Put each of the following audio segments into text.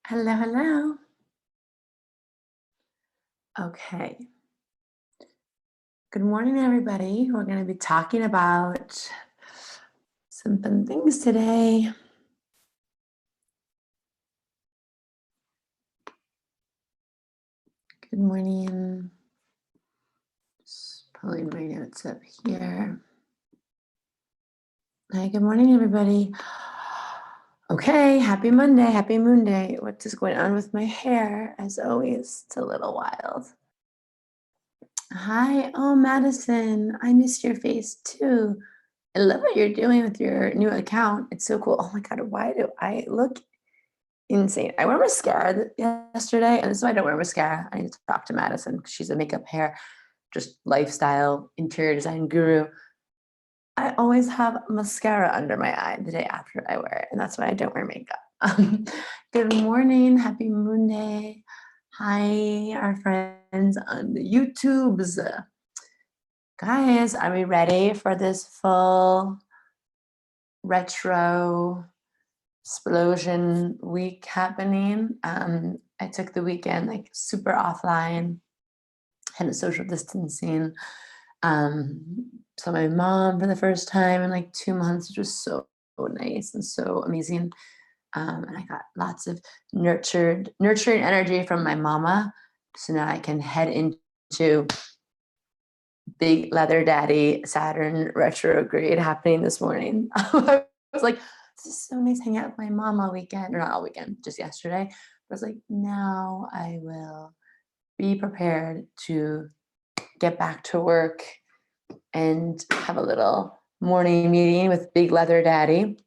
Hello, hello. Okay. Good morning, everybody. We're going to be talking about some fun things today. Good morning. Just pulling my notes up here. Hi, good morning, everybody. Okay, happy Monday, happy Moon Day. What is going on with my hair? As always, it's a little wild. Hi, oh, Madison. I missed your face too. I love what you're doing with your new account. It's so cool. Oh my God, why do I look insane? I wear mascara yesterday, and this is why I don't wear mascara. I need to talk to Madison because she's a makeup, hair, just lifestyle, interior design guru. I always have mascara under my eye the day after I wear it, and that's why I don't wear makeup. Good morning. Happy Moon Day. Hi, our friends on the YouTubes. Guys, are we ready for this full retro explosion week happening? I took the weekend like super offline, had a social distancing. Saw my mom for the first time in like 2 months, which was so nice and so amazing. And I got lots of nurturing energy from my mama. So now I can head into big leather daddy Saturn retrograde happening this morning. I was like, this is so nice hanging out with my mom all weekend, or not all weekend, just yesterday. I was like, now I will be prepared to get back to work and have a little morning meeting with big leather daddy.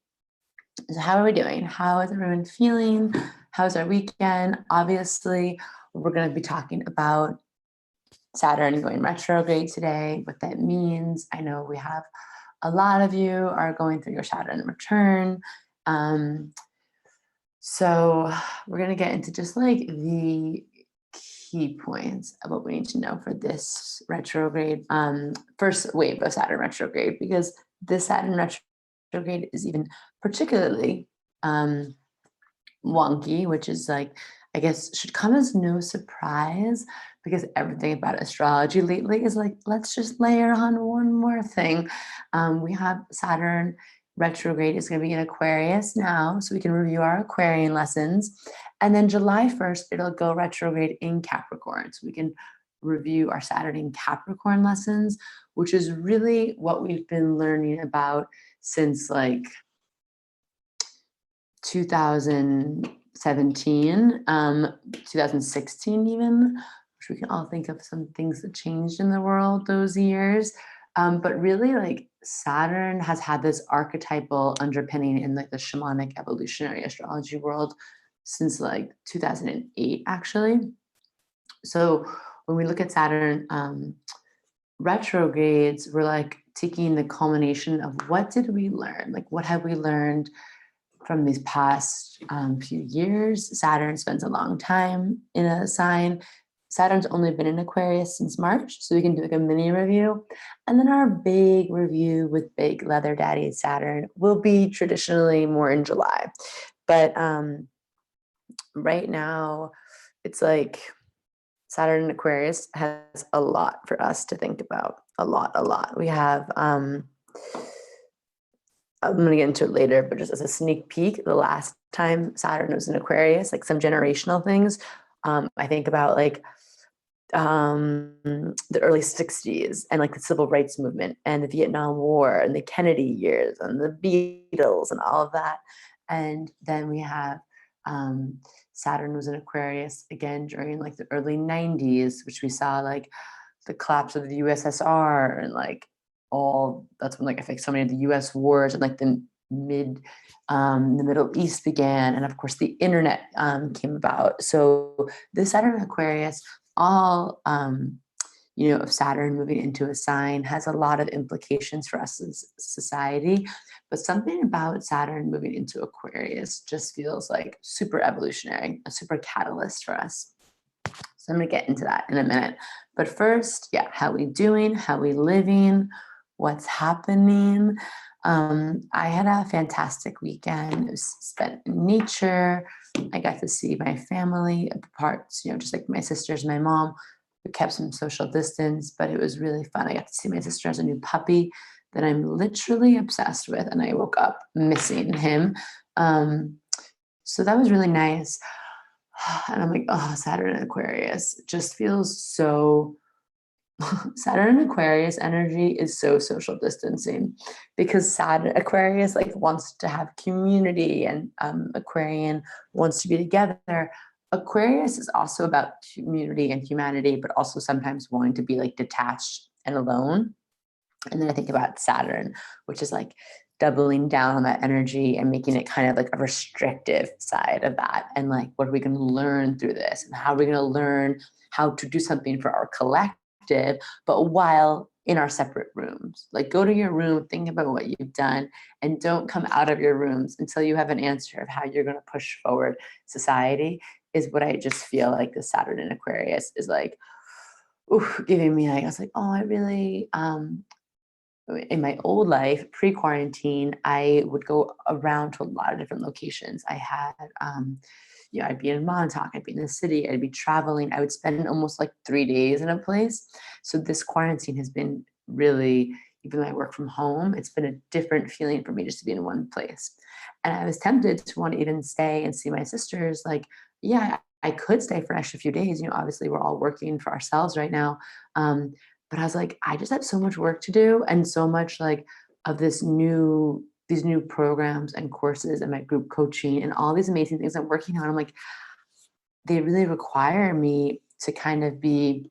So how are we doing? How is everyone feeling? How's our weekend? Obviously, we're going to be talking about Saturn going retrograde today, what that means. I know we have a lot of you are going through your Saturn return. So we're going to get into just like the key points of what we need to know for this retrograde, first wave of Saturn retrograde, because this Saturn retrograde is even particularly wonky, which is like, I guess, should come as no surprise because everything about astrology lately is like, let's just layer on one more thing. We have Saturn retrograde is going to be in Aquarius now, so we can review our Aquarian lessons. And then July 1st, it'll go retrograde in Capricorn. So we can review our Saturn in Capricorn lessons, which is really what we've been learning about since like 2017, 2016 even, which we can all think of some things that changed in the world those years. But really like Saturn has had this archetypal underpinning in like the shamanic evolutionary astrology world since like 2008, actually. So when we look at Saturn retrogrades, we're like taking the culmination of what did we learn? Like what have we learned from these past few years? Saturn spends a long time in a sign. Saturn's only been in Aquarius since March, so we can do like a mini review. And then our big review with big leather daddy Saturn will be traditionally more in July. But right now, it's like Saturn in Aquarius has a lot for us to think about. A lot. We have I'm going to get into it later, but just as a sneak peek, the last time Saturn was in Aquarius, like some generational things, I think about like the early 60s and like the civil rights movement and the Vietnam War and the Kennedy years and the Beatles and all of that. And then we have Saturn was in Aquarius again during like the early 90s, which we saw like the collapse of the USSR and like all that's when like I think so many of the US wars and like the Middle East began, and of course the internet came about. So the Saturn Aquarius, all of Saturn moving into a sign has a lot of implications for us as society. But something about Saturn moving into Aquarius just feels like super evolutionary, a super catalyst for us. So I'm going to get into that in a minute. But first, yeah, how we doing? How we living? what's happening. I had a fantastic weekend. It was spent in nature. I got to see my family apart, just like my sisters and my mom. We kept some social distance, but it was really fun. I got to see my sister as a new puppy that I'm literally obsessed with, and I woke up missing him. So that was really nice. And I'm like, oh, Saturn and Aquarius just feels so. Saturn and Aquarius energy is so social distancing because Saturn Aquarius like wants to have community, and Aquarian wants to be together. Aquarius is also about community and humanity, but also sometimes wanting to be like detached and alone. And then I think about Saturn, which is like doubling down on that energy and making it kind of like a restrictive side of that. And like, what are we going to learn through this? And how are we going to learn how to do something for our collective, but while in our separate rooms? Like, go to your room, think about what you've done, and don't come out of your rooms until you have an answer of how you're going to push forward society, is what I just feel like the Saturn in Aquarius is like, ooh, giving me. Like, I was like, oh, I really, in my old life, pre-quarantine, I would go around to a lot of different locations. I had, I'd be in Montauk, I'd be in the city, I'd be traveling. I would spend almost like 3 days in a place. So this quarantine has been really, even though I work from home, it's been a different feeling for me just to be in one place. And I was tempted to want to even stay and see my sisters. Like, yeah, I could stay for an extra few days. Obviously we're all working for ourselves right now. But I was like, I just have so much work to do, and so much like of these new programs and courses and my group coaching and all these amazing things I'm working on. I'm like, they really require me to kind of be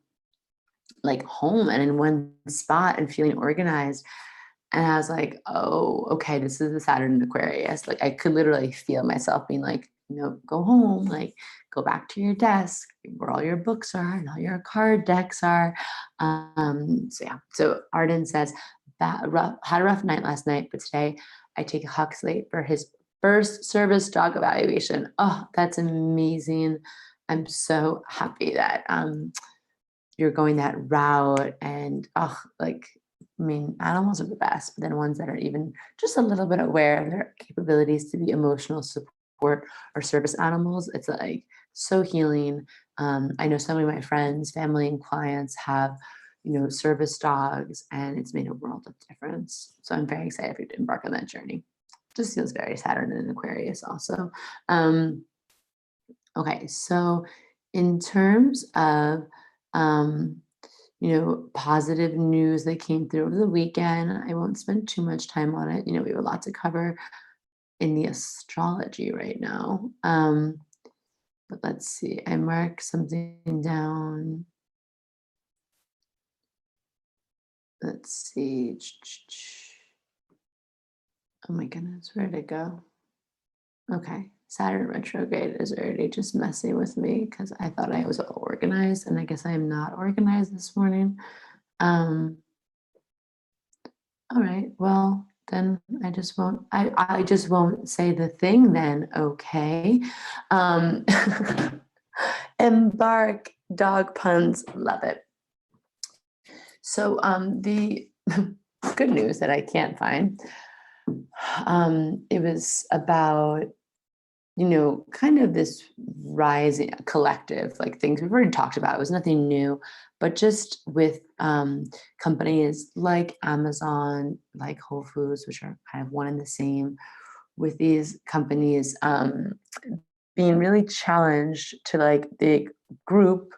like home and in one spot and feeling organized. And I was like, oh, okay, this is the Saturn in Aquarius. Like, I could literally feel myself being like, go home, like go back to your desk where all your books are and all your card decks are. So yeah. So Arden says, had a rough night last night, but today I take Huxley for his first service dog evaluation. Oh, that's amazing. I'm so happy that you're going that route. And I mean, animals are the best, but then ones that are even just a little bit aware of their capabilities to be emotional support or service animals, it's like so healing. I know some of my friends, family, and clients have, service dogs, and it's made a world of difference. So I'm very excited for you to embark on that journey. Just feels very Saturn and Aquarius also. Okay, so in terms of positive news that came through over the weekend, I won't spend too much time on it. We have a lot to cover in the astrology right now. But let's see, I marked something down. Let's see. Oh my goodness, where'd it go? Okay, Saturn retrograde is already just messing with me because I thought I was all organized, and I guess I am not organized this morning. All right, well, then I just won't say the thing then, okay? Um, embark, dog puns, love it. So the good news that I can't find, it was about, kind of this rising collective, like things we've already talked about. It was nothing new, but just with companies like Amazon, like Whole Foods, which are kind of one and the same, with these companies being really challenged to like the group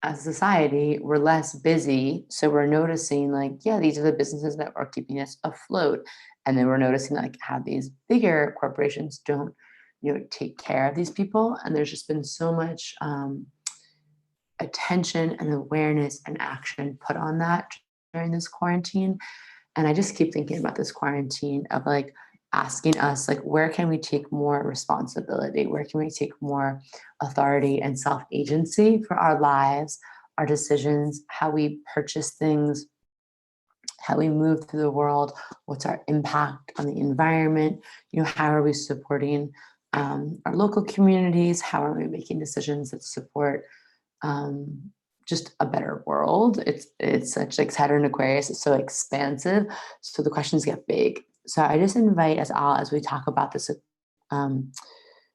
as a society, we're less busy. So we're noticing like, yeah, these are the businesses that are keeping us afloat. And then we're noticing like how these bigger corporations don't, take care of these people. And there's just been so much attention and awareness and action put on that during this quarantine. And I just keep thinking about this quarantine of like asking us, like, where can we take more responsibility? Where can we take more authority and self-agency for our lives, our decisions, how we purchase things, how we move through the world, what's our impact on the environment, how are we supporting our local communities, how are we making decisions that support just a better world. It's such like Saturn Aquarius is so expansive. So the questions get big. So I just invite us all as we talk about this um,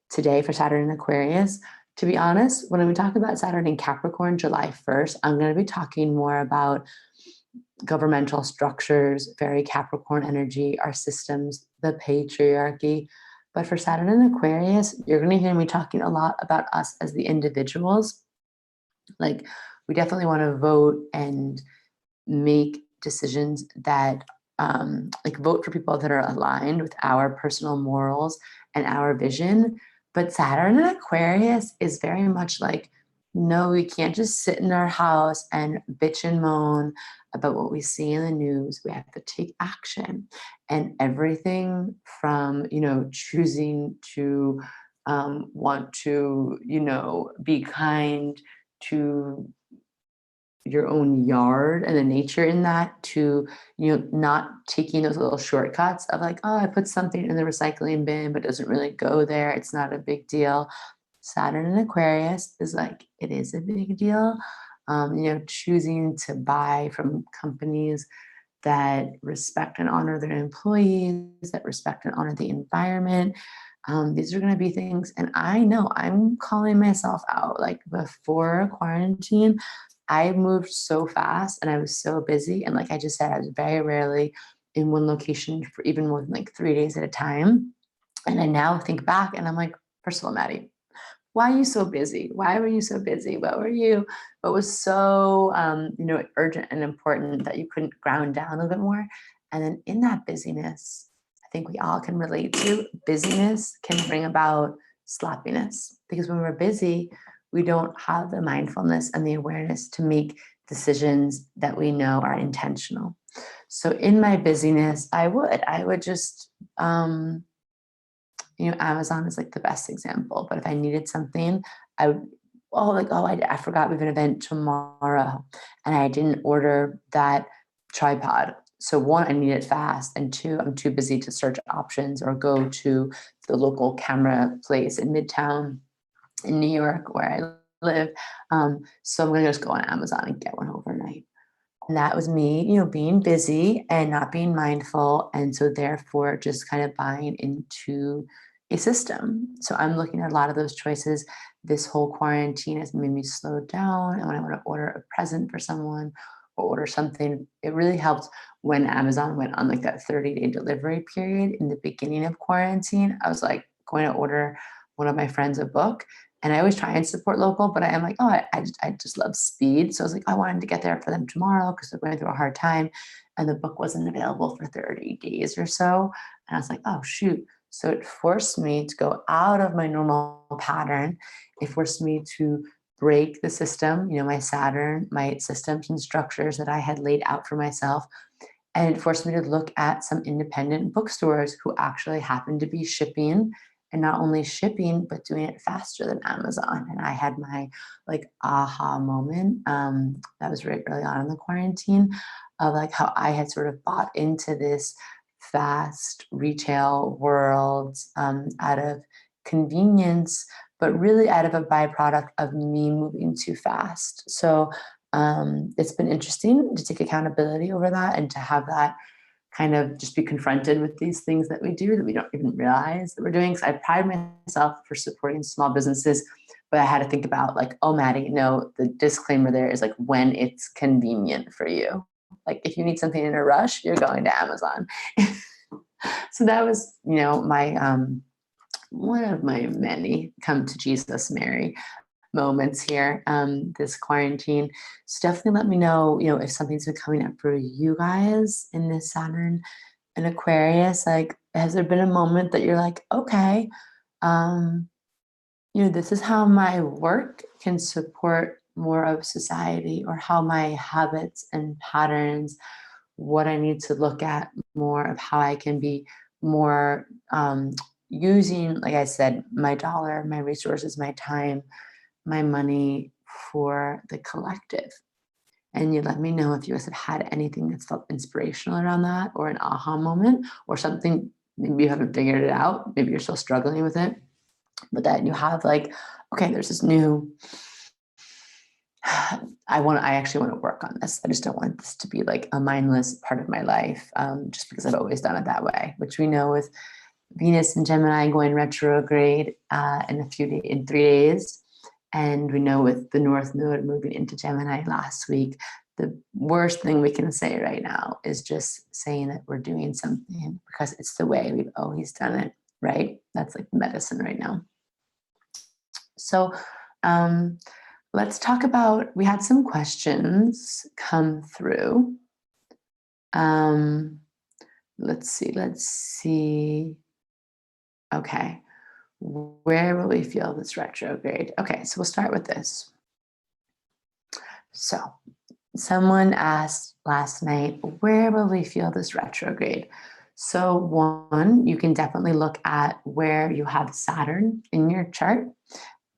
today for Saturn and Aquarius. To be honest, when we talk about Saturn in Capricorn, July 1st, I'm going to be talking more about governmental structures, very Capricorn energy, our systems, the patriarchy. But for Saturn and Aquarius, you're going to hear me talking a lot about us as the individuals. Like, we definitely want to vote and make decisions that like vote for people that are aligned with our personal morals and our vision. But Saturn and Aquarius is very much like, no, we can't just sit in our house and bitch and moan about what we see in the news. We have to take action. And everything from, choosing to want to, be kind, to your own yard and the nature in that, to not taking those little shortcuts of like, oh, I put something in the recycling bin but it doesn't really go there, it's not a big deal. Saturn in Aquarius is like, it is a big deal. Choosing to buy from companies that respect and honor their employees, that respect and honor the environment. These are going to be things, and I know I'm calling myself out. Like, before quarantine, I moved so fast and I was so busy. And like I just said, I was very rarely in one location for even more than like 3 days at a time. And I now think back and I'm like, first of all, Maddie, why are you so busy? Why were you so busy? What was so, urgent and important that you couldn't ground down a little bit more? And then in that busyness, I think we all can relate to, busyness can bring about sloppiness, because when we're busy, we don't have the mindfulness and the awareness to make decisions that we know are intentional. So in my busyness, I would just, Amazon is like the best example. But if I needed something, I would, I forgot we have an event tomorrow and I didn't order that tripod. So one, I need it fast. And two, I'm too busy to search options or go to the local camera place in Midtown in New York where I live. So I'm going to just go on Amazon and get one overnight. And that was me, being busy and not being mindful. And so therefore just kind of buying into a system. So I'm looking at a lot of those choices. This whole quarantine has made me slow down. And when I want to order a present for someone or order something, it really helped when Amazon went on like that 30-day delivery period in the beginning of quarantine. I was like going to order one of my friends a book. And I always try and support local, but I am like, I just love speed. So I was like, I wanted to get there for them tomorrow because they're going through a hard time. And the book wasn't available for 30 days or so. And I was like, oh, shoot. So it forced me to go out of my normal pattern. It forced me to break the system, my Saturn, my systems and structures that I had laid out for myself. And it forced me to look at some independent bookstores who actually happened to be shipping, and not only shipping, but doing it faster than Amazon. And I had my like aha moment. That was right early on in the quarantine, of like how I had sort of bought into this fast retail world out of convenience, but really out of a byproduct of me moving too fast. So it's been interesting to take accountability over that and to have that kind of just be confronted with these things that we do that we don't even realize that we're doing. Because I pride myself for supporting small businesses, but I had to think about like, oh, Maddie, no, the disclaimer there is like when it's convenient for you. Like if you need something in a rush, you're going to Amazon. So that was, my one of my many come to Jesus Mary moments here, this quarantine. So definitely let me know, if something's been coming up for you guys in this Saturn and Aquarius. Like, has there been a moment that you're like, okay, this is how my work can support more of society, or how my habits and patterns, what I need to look at more of how I can be more using, like I said, my dollar, my resources, my time, my money for the collective. And you let me know if you guys have had anything that's felt inspirational around that, or an aha moment, or something maybe you haven't figured it out, maybe you're still struggling with it, but that you have like, okay, there's this new I actually want to work on this. I just don't want this to be like a mindless part of my life, just because I've always done it that way, which we know with Venus and Gemini going retrograde in 3 days. And we know with the North Node moving into Gemini last week, the worst thing we can say right now is just saying that we're doing something because it's the way we've always done it, right? That's like medicine right now. So let's talk about, we had some questions come through. Let's see. Okay. Where will we feel this retrograde? Okay, so we'll start with this. So someone asked last night, where will we feel this retrograde? So one, you can definitely look at where you have Saturn in your chart.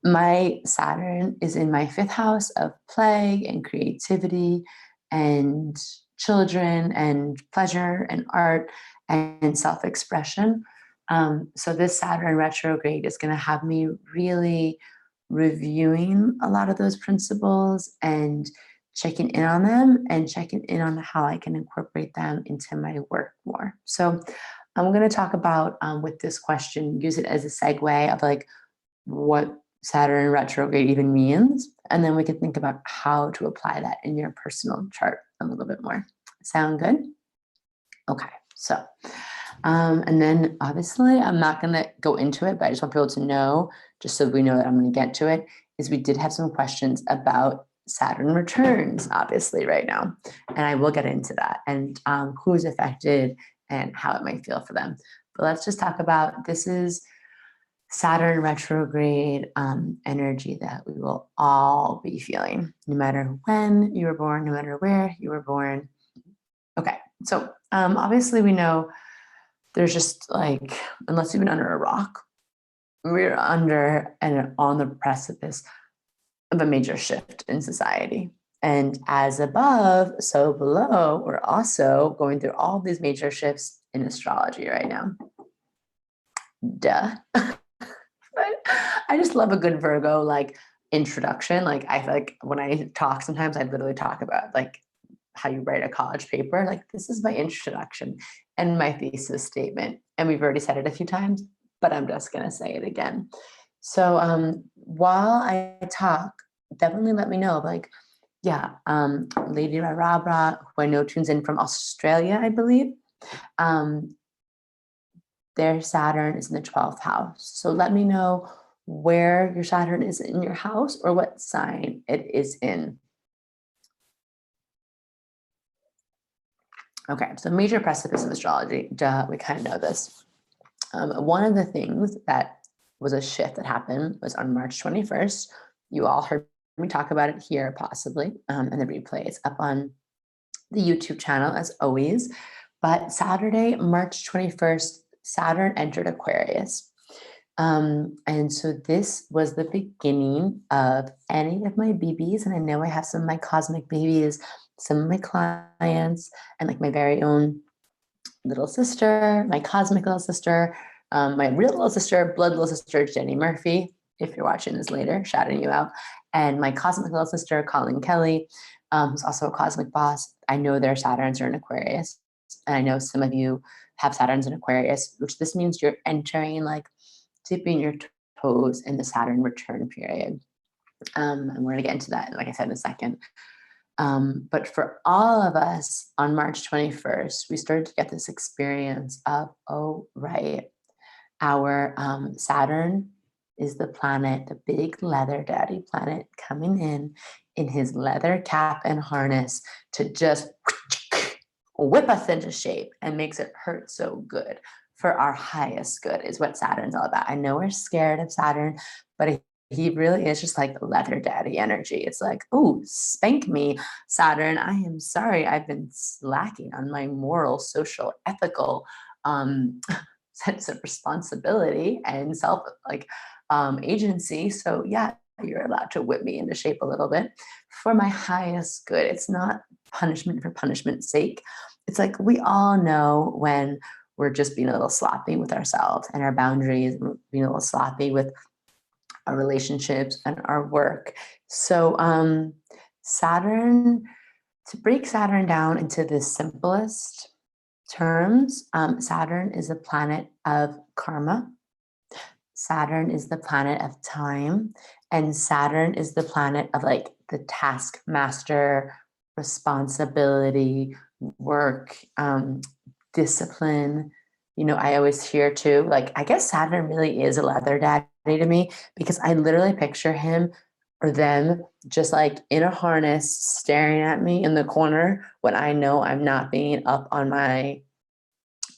My Saturn is in my 5th house of play and creativity and children and pleasure and art and self-expression. So this Saturn retrograde is going to have me really reviewing a lot of those principles and checking in on them and checking in on how I can incorporate them into my work more. So I'm going to talk about, with this question, use it as a segue of like what Saturn retrograde even means. And then we can think about how to apply that in your personal chart a little bit more. Sound good? Okay, so, and then obviously I'm not going to go into it, but I just want people to know, just so we know that I'm going to get to it, is we did have some questions about Saturn returns, obviously, right now. And I will get into that and who's affected and how it might feel for them. But let's just talk about, this is Saturn retrograde energy that we will all be feeling, no matter when you were born, no matter where you were born. Okay, so obviously we know there's just like, unless you've been under a rock, we're under and on the precipice of a major shift in society. And as above, so below, we're also going through all these major shifts in astrology right now. Duh. But I just love a good Virgo like introduction. Like I feel like when I talk, sometimes I literally talk about like how you write a college paper. Like this is my introduction and my thesis statement. And we've already said it a few times, but I'm just gonna say it again. So while I talk, definitely let me know. Like, yeah, Lady Rabra, who I know tunes in from Australia, I believe. Their Saturn is in the 12th house. So let me know where your Saturn is in your house or what sign it is in. Okay, so major precipice of astrology, duh, we kind of know this. One of the things that was a shift that happened was on March 21st. You all heard me talk about it here, possibly, and the replay is up on the YouTube channel as always. But Saturday, March 21st, Saturn entered Aquarius. And so this was the beginning of any of my BBs. And I know I have some of my cosmic babies, some of my clients, and like my very own little sister, my cosmic little sister, my real little sister, blood little sister, Jenny Murphy, if you're watching this later, shouting you out, and my cosmic little sister, Colleen Kelly, who's also a cosmic boss. I know their Saturns are in Aquarius. And I know some of you have Saturns in Aquarius, which this means you're entering, like dipping your toes in the Saturn return period. And we're going to get into that, like I said, in a second. But for all of us on March 21st, we started to get this experience of, oh, right, our Saturn is the planet, the big leather daddy planet coming in his leather cap and harness to just whip us into shape and makes it hurt so good for our highest good is what Saturn's all about. I know we're scared of Saturn, but he really is just like leather daddy energy. It's like, oh, spank me, Saturn. I am sorry. I've been slacking on my moral, social, ethical sense of responsibility and self agency. So yeah, you're allowed to whip me into shape a little bit for my highest good. It's not punishment for punishment's sake. It's like we all know when we're just being a little sloppy with ourselves and our boundaries, being a little sloppy with our relationships and our work. So Saturn, to break Saturn down into the simplest terms, Saturn is the planet of karma. Saturn is the planet of time, and Saturn is the planet of like the taskmaster, responsibility, work, discipline. I always hear too, like, I guess Saturn really is a leather daddy to me because I literally picture him or them just like in a harness staring at me in the corner when I know I'm not being up on my,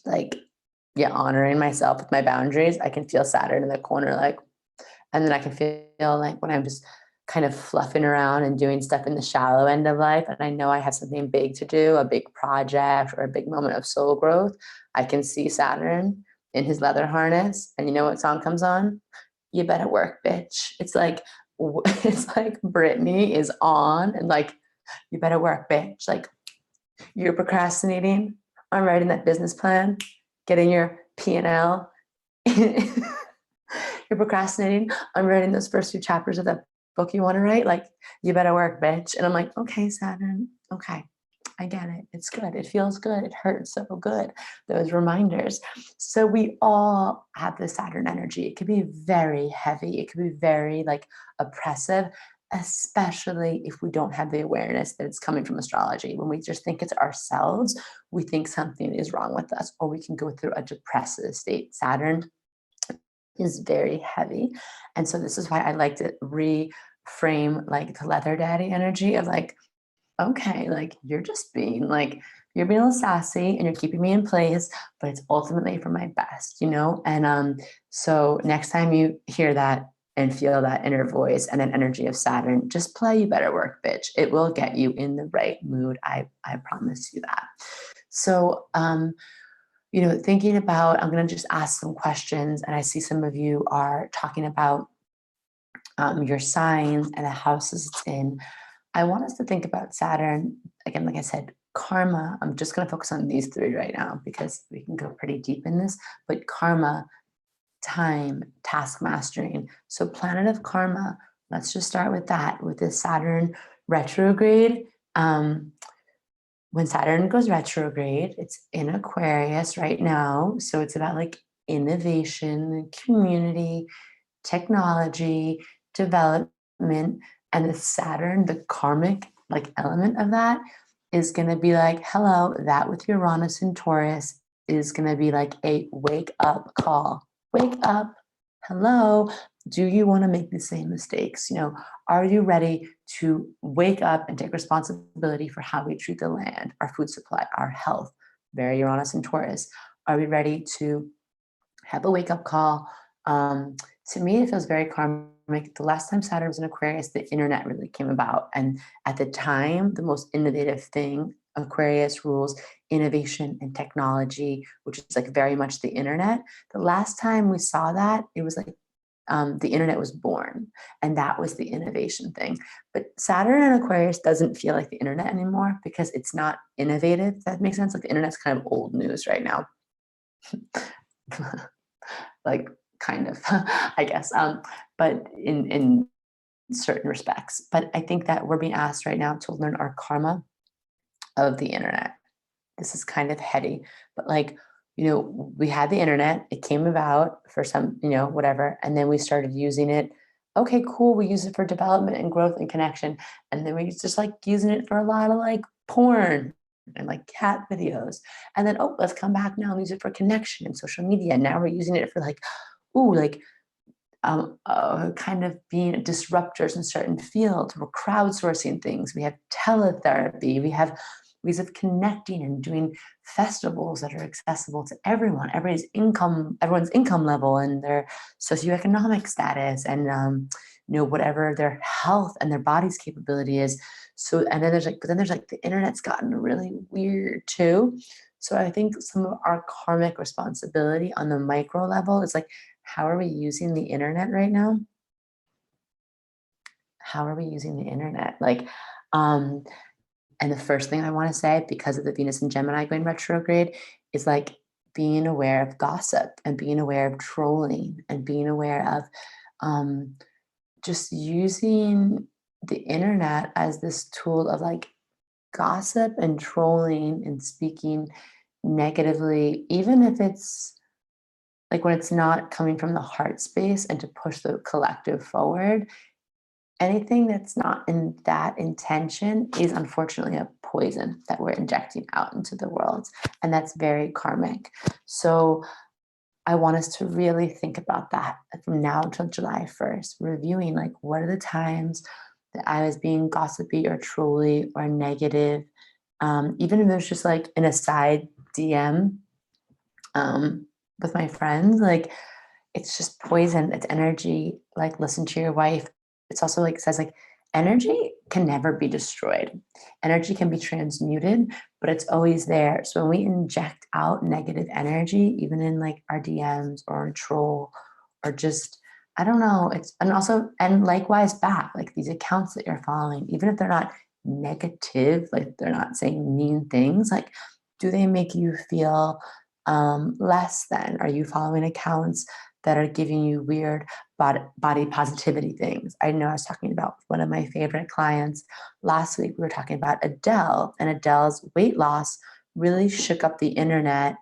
like, yeah, honoring myself with my boundaries. I can feel Saturn in the corner, like, and then I can feel like when I'm just kind of fluffing around and doing stuff in the shallow end of life, and I know I have something big to do, a big project or a big moment of soul growth, I can see Saturn in his leather harness. And you know what song comes on? You better work, bitch. It's like Britney is on and like, you better work, bitch. Like, you're procrastinating on writing that business plan, getting your P&L. You're procrastinating on writing those first two chapters of that book you want to write. Like, you better work, bitch. And I'm like, okay, Saturn. Okay, I get it. It's good. It feels good. It hurts so good. Those reminders. So we all have the Saturn energy. It could be very heavy. It could be very like oppressive, especially if we don't have the awareness that it's coming from astrology. When we just think it's ourselves, we think something is wrong with us, or we can go through a depressive state. Saturn is very heavy. And so this is why I like to reframe like the leather daddy energy of like, okay, like you're just being like, you're being a little sassy and you're keeping me in place, but it's ultimately for my best, And so next time you hear that and feel that inner voice and an energy of Saturn, just play You Better Work, bitch. It will get you in the right mood. I promise you that. So thinking about, I'm going to just ask some questions, and I see some of you are talking about your signs and the houses it's in. I want us to think about Saturn, again, like I said, karma. I'm just going to focus on these three right now because we can go pretty deep in this, but karma, time, task mastering. So planet of karma, let's just start with that, with this Saturn retrograde. When Saturn goes retrograde, it's in Aquarius right now. So it's about like innovation, community, technology, development. And the Saturn, the karmic like element of that is going to be like, hello, that with Uranus and Taurus is going to be like a wake up call. Wake up. Hello. Do you want to make the same mistakes? Are you ready to wake up and take responsibility for how we treat the land, our food supply, our health? Very Uranus and Taurus. Are we ready to have a wake up call? To me, it feels very karmic. The last time Saturn was in Aquarius, the internet really came about. And at the time, the most innovative thing, Aquarius rules innovation and technology, which is like very much the internet. The last time we saw that, it was like the internet was born, and that was the innovation thing. But Saturn and Aquarius doesn't feel like the internet anymore because it's not innovative. If that makes sense. Like the internet's kind of old news right now. Like kind of, I guess. But in certain respects. But I think that we're being asked right now to learn our karma of the internet. This is kind of heady, but like, we had the internet, it came about for some, whatever. And then we started using it. Okay, cool. We use it for development and growth and connection. And then we just like using it for a lot of like porn and like cat videos. And then, oh, let's come back now and use it for connection and social media. Now we're using it for like, ooh, like kind of being disruptors in certain fields. We're crowdsourcing things. We have teletherapy. We have ways of connecting and doing festivals that are accessible to everyone, everyone's income level and their socioeconomic status and whatever their health and their body's capability is. So, and then there's like the internet's gotten really weird too. So I think some of our karmic responsibility on the micro level is like, how are we using the internet right now? How are we using the internet? Like, and the first thing I want to say, because of the Venus and Gemini going retrograde, is like being aware of gossip and being aware of trolling and being aware of just using the internet as this tool of like gossip and trolling and speaking negatively, even if it's like when it's not coming from the heart space and to push the collective forward, anything that's not in that intention is unfortunately a poison that we're injecting out into the world. And that's very karmic. So I want us to really think about that from now until July 1st, reviewing like what are the times that I was being gossipy or trolly or negative, even if it was just like an aside DM um, with my friends, like it's just poison, it's energy. Like listen to your wife. It's also like says like energy can never be destroyed. Energy can be transmuted, but it's always there. So when we inject out negative energy, even in like our DMs or a troll or just I don't know, it's and also and likewise back, like these accounts that you're following, even if they're not negative, like they're not saying mean things, like do they make you feel less than? Are you following accounts that are giving you weird body positivity things? I know I was talking about one of my favorite clients last week. We were talking about Adele, and Adele's weight loss really shook up the internet.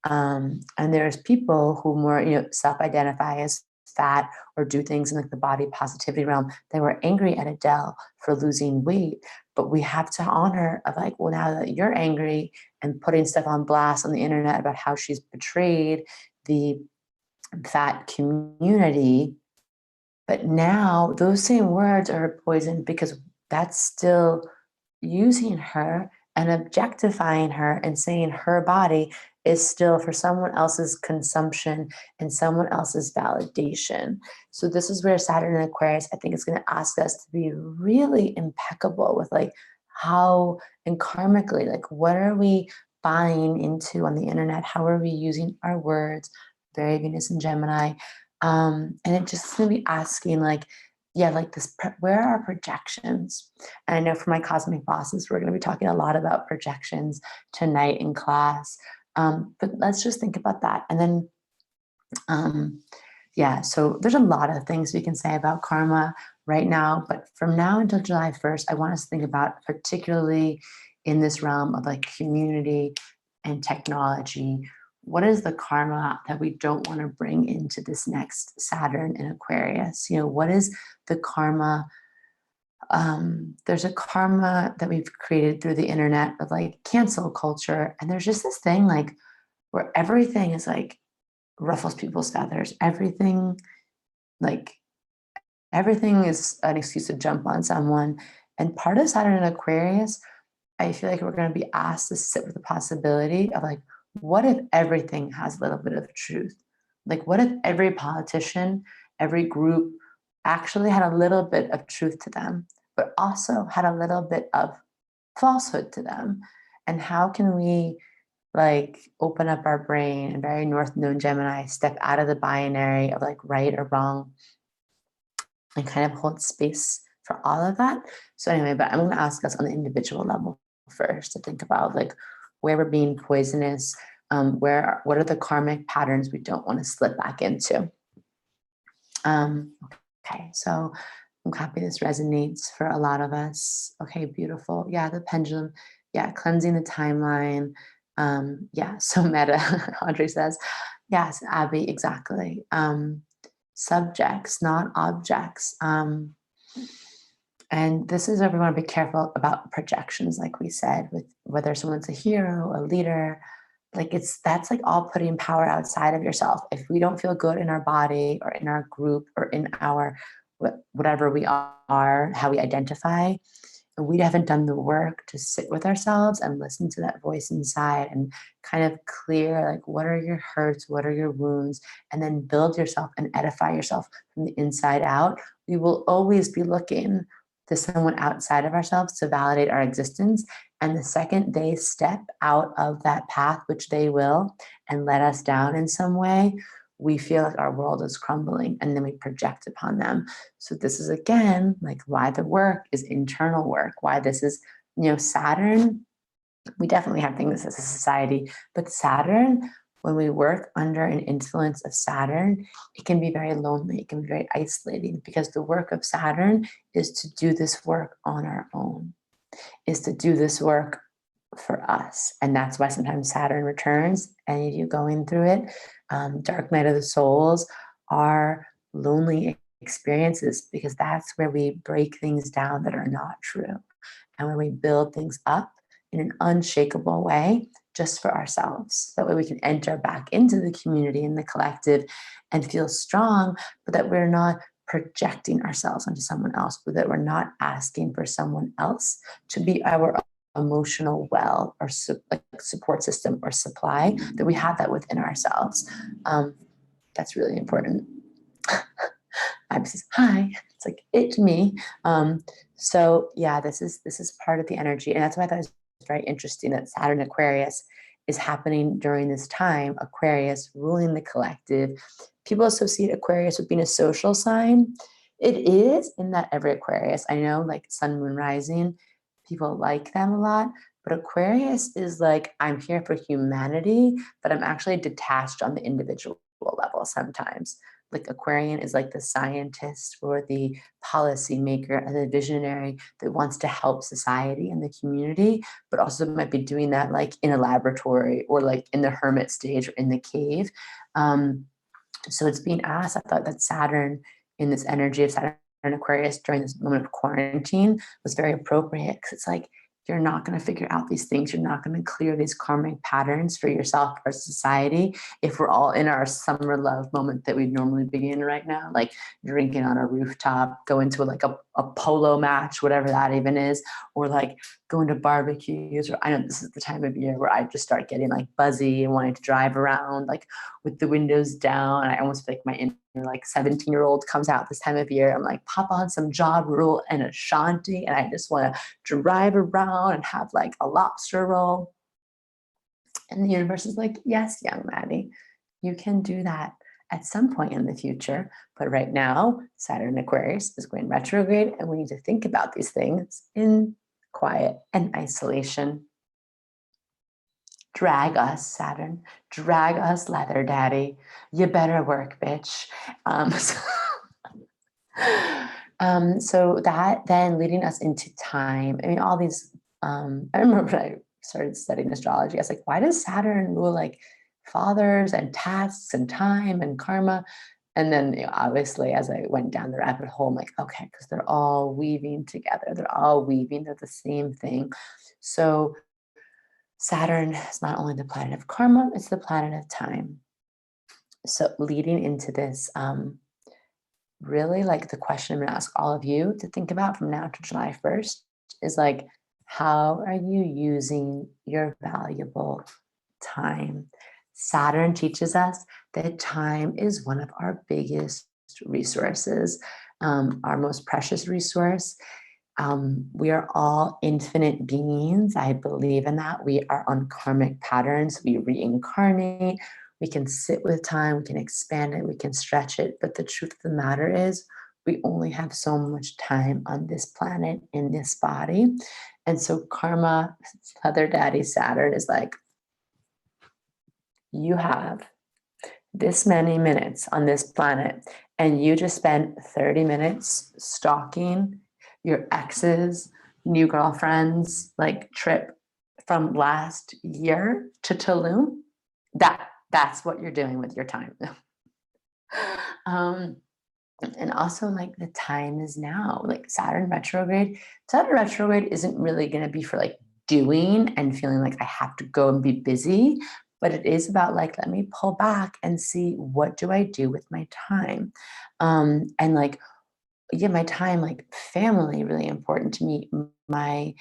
And there's people who more, self-identify as fat or do things in like the body positivity realm. They were angry at Adele for losing weight, but we have to honor of like, well, now that you're angry and putting stuff on blast on the internet about how she's betrayed the fat community, but now those same words are poison because that's still using her and objectifying her and saying her body is still for someone else's consumption and someone else's validation. So this is where Saturn and Aquarius, I think, is going to ask us to be really impeccable with like how and karmically, like what are we buying into on the internet? How are we using our words? Very Venus and Gemini. And it just going to be asking like, yeah, like this, where are our projections? And I know for my cosmic bosses, we're going to be talking a lot about projections tonight in class. But let's just think about that. And then, yeah, so there's a lot of things we can say about karma right now. But from now until July 1st, I want us to think about, particularly in this realm of like community and technology, what is the karma that we don't want to bring into this next Saturn in Aquarius? What is the karma? There's a karma that we've created through the internet of like cancel culture. And there's just this thing like where everything is like ruffles people's feathers. Like everything is an excuse to jump on someone. And part of Saturn in Aquarius, I feel like we're going to be asked to sit with the possibility of like, what if everything has a little bit of truth? Like, what if every politician, every group actually had a little bit of truth to them, but also had a little bit of falsehood to them? And how can we like open up our brain and very North Node Gemini, step out of the binary of like right or wrong and kind of hold space for all of that? So anyway, but I'm going to ask us on the individual level first to think about like where we're being poisonous, what are the karmic patterns we don't want to slip back into. Okay, so I'm happy this resonates for a lot of us. Okay, beautiful. Yeah, the pendulum. Yeah, cleansing the timeline. Yeah, so meta, Audrey says. Yes, Abby, exactly. Subjects, not objects. And this is where we want to be careful about projections, like we said, with whether someone's a hero, a leader, like that's like all putting power outside of yourself. If we don't feel good in our body or in our group or in our whatever we are, how we identify, and we haven't done the work to sit with ourselves and listen to that voice inside and kind of clear like what are your hurts, what are your wounds, and then build yourself and edify yourself from the inside out, we will always be looking to someone outside of ourselves to validate our existence. And the second they step out of that path, which they will, and let us down in some way, we feel like our world is crumbling and then we project upon them. So this is again, like why the work is internal work, why this is, Saturn, we definitely have things as a society, but Saturn when we work under an influence of Saturn, it can be very lonely. It can be very isolating because the work of Saturn is to do this work on our own, is to do this work for us. And that's why sometimes Saturn returns, any of you going through it, dark night of the souls are lonely experiences, because that's where we break things down that are not true and where we build things up in an unshakable way just for ourselves. That way we can enter back into the community and the collective and feel strong, but that we're not projecting ourselves onto someone else, but that we're not asking for someone else to be our emotional well or support system or supply, that we have that within ourselves. That's really important. I'm says, hi, it's like, it's me. So yeah, this is part of the energy. And that's why I thought it was very interesting that Saturn Aquarius is happening during this time. Aquarius ruling the collective. People associate Aquarius with being a social sign. It is, in that every Aquarius, I know, like sun, moon, rising, people like them a lot. But Aquarius is like, I'm here for humanity, but I'm actually detached on the individual level sometimes. Like Aquarian is like the scientist or the policymaker or the visionary that wants to help society and the community, but also might be doing that like in a laboratory or like in the hermit stage or in the cave. So it's being asked. I thought that Saturn, in this energy of Saturn and Aquarius during this moment of quarantine, was very appropriate, because it's like, you're not going to figure out these things. You're not going to clear these karmic patterns for yourself or society if we're all in our summer love moment that we'd normally be in right now, like drinking on a rooftop, going to like a polo match, whatever that even is, or like going to barbecues. Or I know this is the time of year where I just start getting like buzzy and wanting to drive around like with the windows down. I almost feel like my inner like 17-year-old comes out this time of year. I'm like, pop on some Ja Rule and a Shanti, and I just want to drive around and have like a lobster roll. And the universe is like, yes, young Maddie, you can do that at some point in the future. But right now, Saturn Aquarius is going retrograde, and we need to think about these things in quiet and isolation. Drag us, Saturn. Drag us, leather daddy. You better work, bitch. So that then leading us into time. I mean, all these, I remember when I started studying astrology, I was like, why does Saturn rule like fathers and tasks and time and karma? And then obviously, as I went down the rabbit hole, I'm like, okay, because they're all weaving together. They're all weaving. They're the same thing. So Saturn is not only the planet of karma, it's the planet of time. So leading into this, really like the question I'm going to ask all of you to think about from now to July 1st is like, how are you using your valuable time? Saturn teaches us that time is one of our biggest resources, our most precious resource. We are all infinite beings. I believe in that. We are on karmic patterns. We reincarnate. We can sit with time. We can expand it. We can stretch it. But the truth of the matter is, we only have so much time on this planet, in this body. And so karma, Mother Daddy Saturn is like, you have this many minutes on this planet, and you just spent 30 minutes stalking your ex's new girlfriend's like trip from last year to Tulum. That's what you're doing with your time. And also like the time is now. Like Saturn retrograde isn't really going to be for like doing and feeling like I have to go and be busy, but it is about like, let me pull back and see, what do I do with my time? And like, yeah, my time, like family, really important to me. My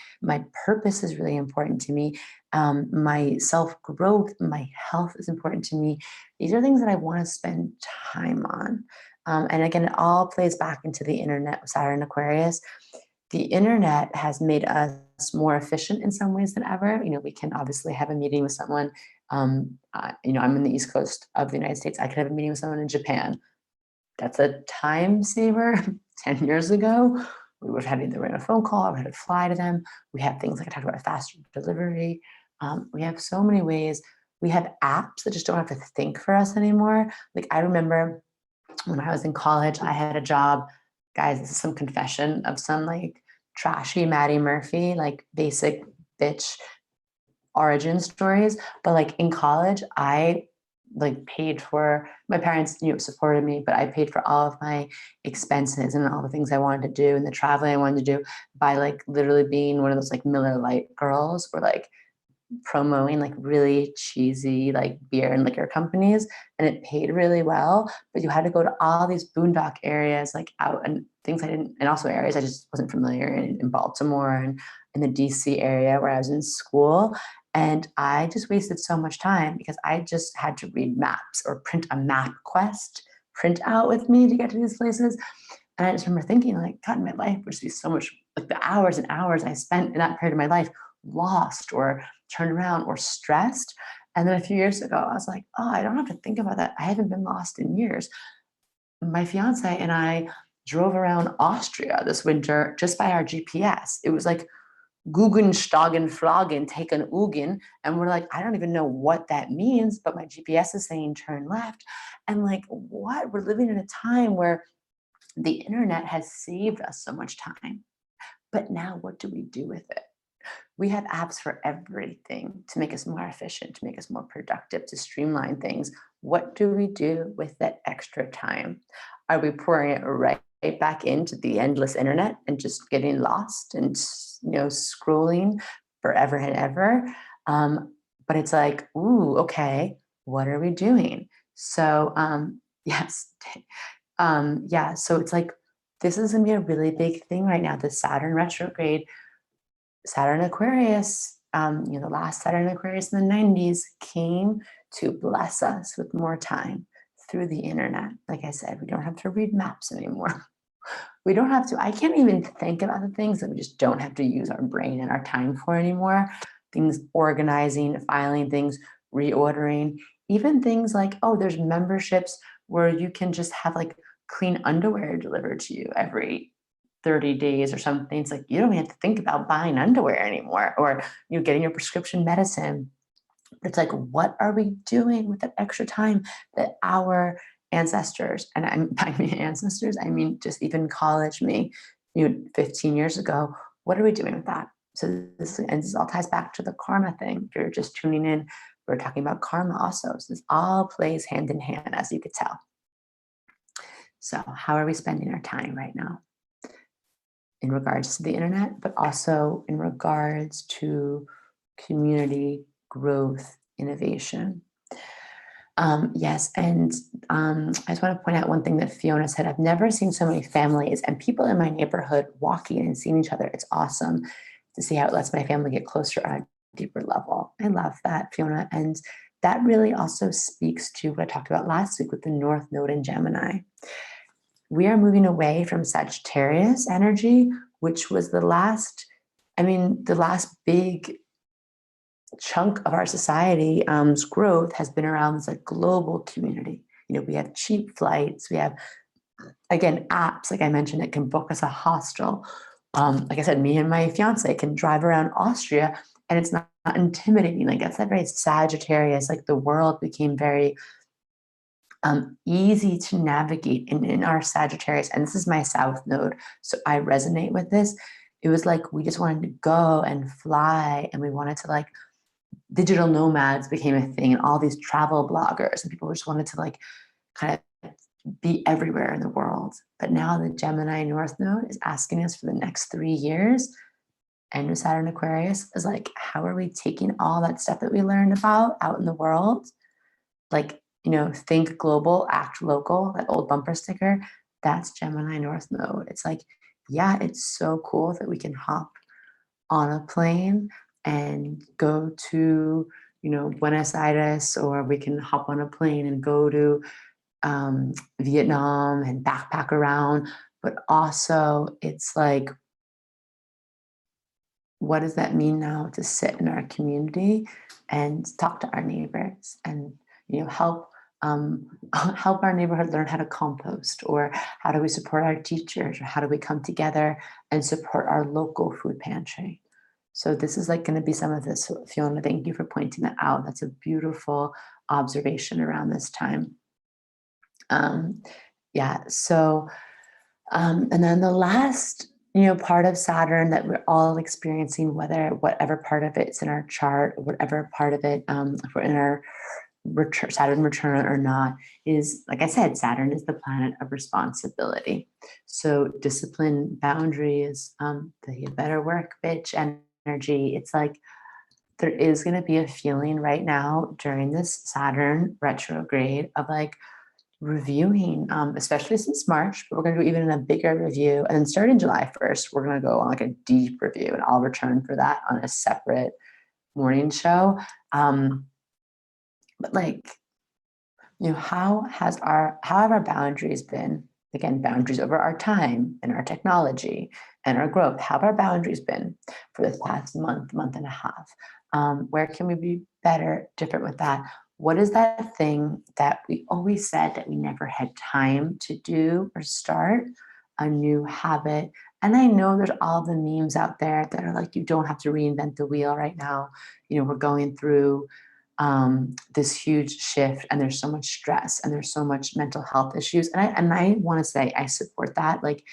purpose is really important to me. My self-growth, my health is important to me. These are things that I want to spend time on. And again, it all plays back into the internet with Saturn Aquarius. The internet has made us more efficient in some ways than ever. You know, we can obviously have a meeting with someone. You know, I'm in the East Coast of the United States. I could have a meeting with someone in Japan. That's a time saver. 10 years ago, we would have had either a phone call or had to fly to them. We have things like I talked about, faster delivery. We have so many ways We have apps that just don't have to think for us anymore. Like I remember when I was in college, I had a job. Guys, this is some confession of some like trashy Maddie Murphy, like basic bitch origin stories. But like in college, I like paid for my parents, supported me, but I paid for all of my expenses and all the things I wanted to do and the traveling I wanted to do by like literally being one of those like Miller Lite girls or like promoting like really cheesy like beer and liquor companies, and it paid really well, but you had to go to all these boondock areas like out and things I didn't, and also areas I just wasn't familiar in Baltimore and in the DC area where I was in school. And I just wasted so much time because I just had to read maps or print a map quest print out with me to get to these places. And I just remember thinking like, God, my life would just be so much, like the hours and hours I spent in that period of my life lost or turned around or stressed. And then a few years ago, I was like, oh, I don't have to think about that. I haven't been lost in years. My fiance and I drove around Austria this winter just by our GPS. It was like Guggenstagen, Flaggen, take an Ugin. And we're like, I don't even know what that means, but my GPS is saying turn left. And like, what? We're living in a time where the internet has saved us so much time. But now what do we do with it? We have apps for everything to make us more efficient, to make us more productive, to streamline things. What do we do with that extra time? Are we pouring it right back into the endless internet and just getting lost and scrolling forever and ever? But it's like, ooh, okay, what are we doing? So yes, yeah. So it's like this is gonna be a really big thing right now. The Saturn retrograde, Saturn Aquarius, the last Saturn Aquarius in the 90s came to bless us with more time through the internet. Like I said, we don't have to read maps anymore. We don't have to, I can't even think about the things that we just don't have to use our brain and our time for anymore. Things organizing, filing things, reordering, even things like, oh, there's memberships where you can just have like clean underwear delivered to you every 30 days or something. It's like you don't even have to think about buying underwear anymore or getting your prescription medicine. But it's like, what are we doing with that extra time that our ancestors, and by me ancestors, I mean just even college me, 15 years ago, what are we doing with that? So this all ties back to the karma thing. If you're just tuning in, we're talking about karma also. So this all plays hand in hand, as you could tell. So how are we spending our time right now? In regards to the internet, but also in regards to community growth, innovation. Yes, and I just want to point out one thing that Fiona said. I've never seen so many families and people in my neighborhood walking and seeing each other. It's awesome to see how it lets my family get closer on a deeper level. I love that, Fiona. And that really also speaks to what I talked about last week with the North Node in Gemini. We are moving away from Sagittarius energy, which was the last big chunk of our society's growth has been around this like global community. We have cheap flights. We have, again, apps, like I mentioned, that can book us a hostel. Like I said, me and my fiance can drive around Austria and it's not intimidating. Like that's that very Sagittarius, like the world became very easy to navigate in our Sagittarius. And this is my South Node, so I resonate with this. It was like we just wanted to go and fly, and we wanted to like digital nomads became a thing, and all these travel bloggers and people just wanted to like kind of be everywhere in the world. But now the Gemini North Node is asking us for the next 3 years, and with Saturn Aquarius is like, how are we taking all that stuff that we learned about out in the world? Like, think global, act local, that old bumper sticker, that's Gemini North Node. It's like, yeah, it's so cool that we can hop on a plane and go to, Buenos Aires, or we can hop on a plane and go to Vietnam and backpack around. But also, it's like, what does that mean now to sit in our community and talk to our neighbors and help help our neighborhood learn how to compost, or how do we support our teachers, or how do we come together and support our local food pantry? So this is like going to be some of this. So Fiona, thank you for pointing that out. That's a beautiful observation around this time. Um, yeah. So, and then the last, part of Saturn that we're all experiencing, whatever part of it's in our chart, whatever part of it, if we're in our Saturn return or not, is, like I said, Saturn is the planet of responsibility. So discipline, boundaries, the you better work, bitch energy. It's like there is going to be a feeling right now during this Saturn retrograde of like reviewing, especially since March, but we're going to do even a bigger review. And then starting July 1st, we're going to go on like a deep review, and I'll return for that on a separate morning show. But like, how have our boundaries been? Again, boundaries over our time and our technology and our growth. How have our boundaries been for this past month and a half? Where can we be better, different with that? What is that thing that we always said that we never had time to do or start? A new habit. And I know there's all the memes out there that are like, you don't have to reinvent the wheel right now. We're going through this huge shift, and there's so much stress and there's so much mental health issues. And I want to say I support that. Like,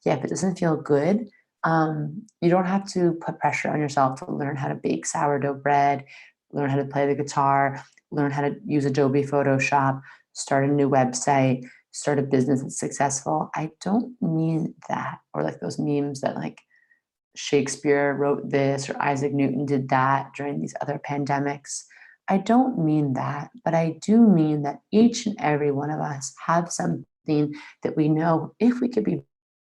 yeah, if it doesn't feel good, you don't have to put pressure on yourself to learn how to bake sourdough bread, learn how to play the guitar, learn how to use Adobe Photoshop, start a new website, start a business that's successful. I don't mean that, or like those memes that like Shakespeare wrote this or Isaac Newton did that during these other pandemics. I don't mean that, but I do mean that each and every one of us have something that we know if we could be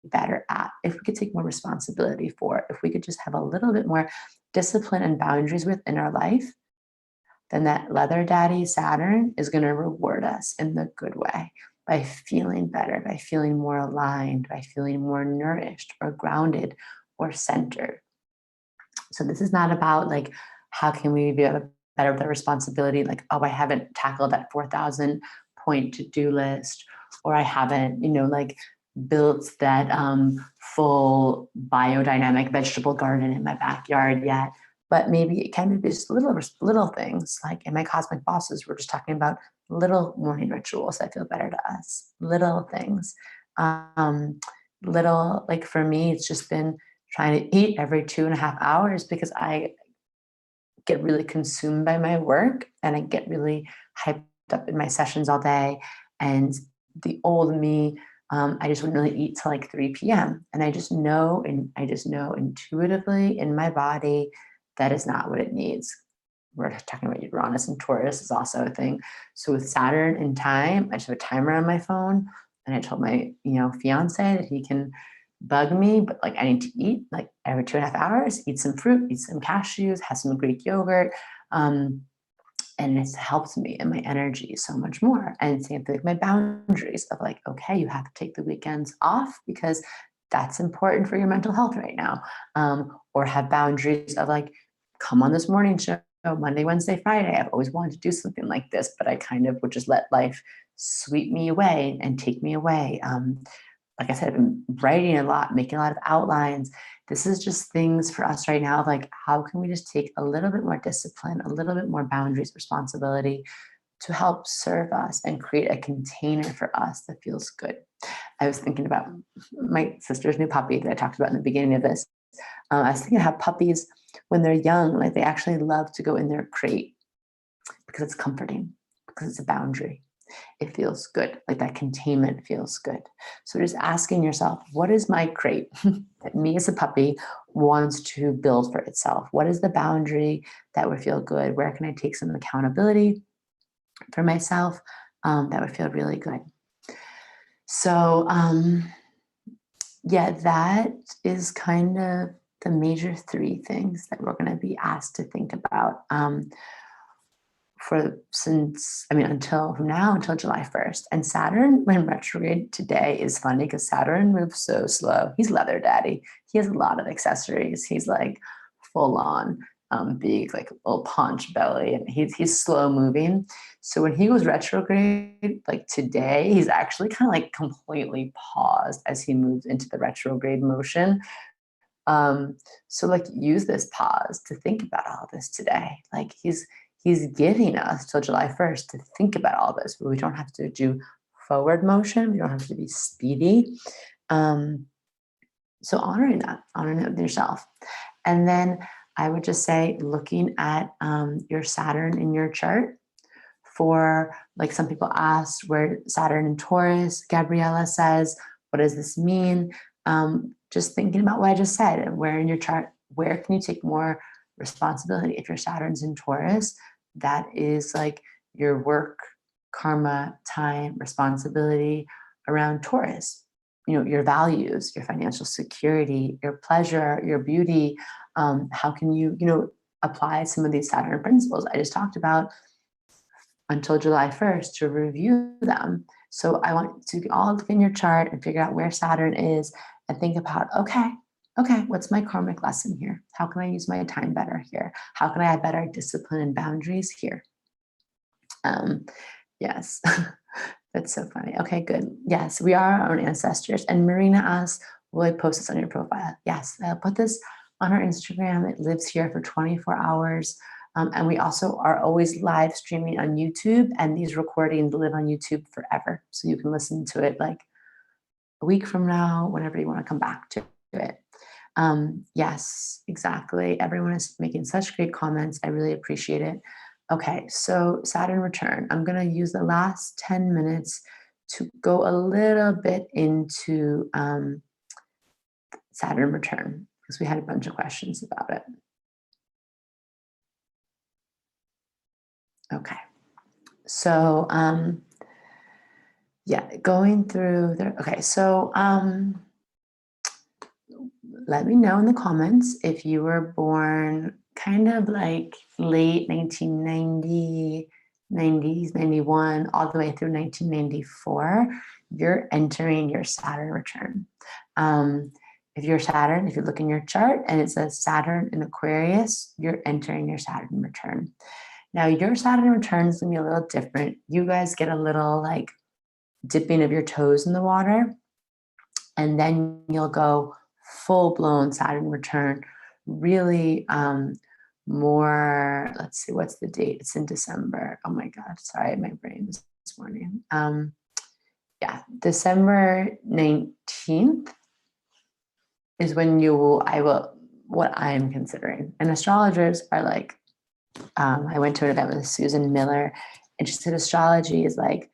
better at, if we could take more responsibility for, if we could just have a little bit more discipline and boundaries within our life, then that leather daddy Saturn is going to reward us in the good way by feeling better, by feeling more aligned, by feeling more nourished or grounded or centered. So this is not about like, how can we be better with our responsibility? Like, oh, I haven't tackled that 4,000 point to-do list, or I haven't, like built that full biodynamic vegetable garden in my backyard yet. But maybe it can be just little things. Like in my cosmic bosses, we're just talking about little morning rituals that feel better to us, little things. Little, like for me, it's just been trying to eat every 2.5 hours because I get really consumed by my work and I get really hyped up in my sessions all day. And the old me, I just wouldn't really eat till like 3 p.m. And I just know intuitively in my body that is not what it needs. We're talking about Uranus and Taurus is also a thing. So with Saturn and time, I just have a timer on my phone, and I told my fiance that he can bug me, but like I need to eat like every 2.5 hours, eat some fruit, eat some cashews, have some Greek yogurt. And it's helped me and my energy so much more. And same thing with my boundaries of like, okay, you have to take the weekends off because that's important for your mental health right now. Or have boundaries of like, come on this morning show, Monday, Wednesday, Friday. I've always wanted to do something like this, but I kind of would just let life sweep me away and take me away. Like I said, I've been writing a lot, making a lot of outlines. This is just things for us right now. Like, how can we just take a little bit more discipline, a little bit more boundaries, responsibility to help serve us and create a container for us that feels good? I was thinking about my sister's new puppy that I talked about in the beginning of this. I was thinking how puppies, when they're young, like they actually love to go in their crate because it's comforting, because it's a boundary. It feels good. Like that containment feels good. So just asking yourself, what is my crate that me as a puppy wants to build for itself? What is the boundary that would feel good? Where can I take some accountability for myself that would feel really good? So yeah, that is kind of the major 3 things that we're going to be asked to think about. Until from now until July 1st. And Saturn, when retrograde today, is funny because Saturn moves so slow. He's leather daddy. He has a lot of accessories. He's like full on big, like little paunch belly, and he's slow moving. So when he goes retrograde, like today, he's actually kind of like completely paused as he moves into the retrograde motion. So like use this pause to think about all this today. Like he's giving us till July 1st to think about all this, but we don't have to do forward motion. We don't have to be speedy. So honoring it with yourself. And then I would just say, looking at your Saturn in your chart, for like some people asked where Saturn in Taurus, Gabriella says, what does this mean? Just thinking about what I just said, and where in your chart, where can you take more responsibility? If your Saturn's in Taurus, that is like your work, karma, time, responsibility around Taurus. Your values, your financial security, your pleasure, your beauty. How can you, apply some of these Saturn principles I just talked about until July 1st to review them? So I want to all look in your chart and figure out where Saturn is and think about, okay, what's my karmic lesson here? How can I use my time better here? How can I have better discipline and boundaries here? Yes, that's so funny. Okay, good. Yes, we are our own ancestors. And Marina asks, will I post this on your profile? Yes, I'll put this on our Instagram. It lives here for 24 hours. And we also are always live streaming on YouTube, and these recordings live on YouTube forever. So you can listen to it like a week from now, whenever you want to come back to it. Yes, exactly. Everyone is making such great comments. I really appreciate it. Okay, so Saturn return. I'm going to use the last 10 minutes to go a little bit into Saturn return, because we had a bunch of questions about it. Okay, so yeah, going through there. Okay, so let me know in the comments if you were born kind of like late 1990, 90s, 91, all the way through 1994. You're entering your Saturn return. If you look in your chart and it says Saturn in Aquarius, you're entering your Saturn return. Now, your Saturn return is going to be a little different. You guys get a little like dipping of your toes in the water, and then you'll go full-blown Saturn return, really more, let's see, what's the date? It's in December. Oh my God, sorry, my brain is this morning. Yeah, December 19th is when what I'm considering. And astrologers are like, I went to an event with Susan Miller, and she said astrology is like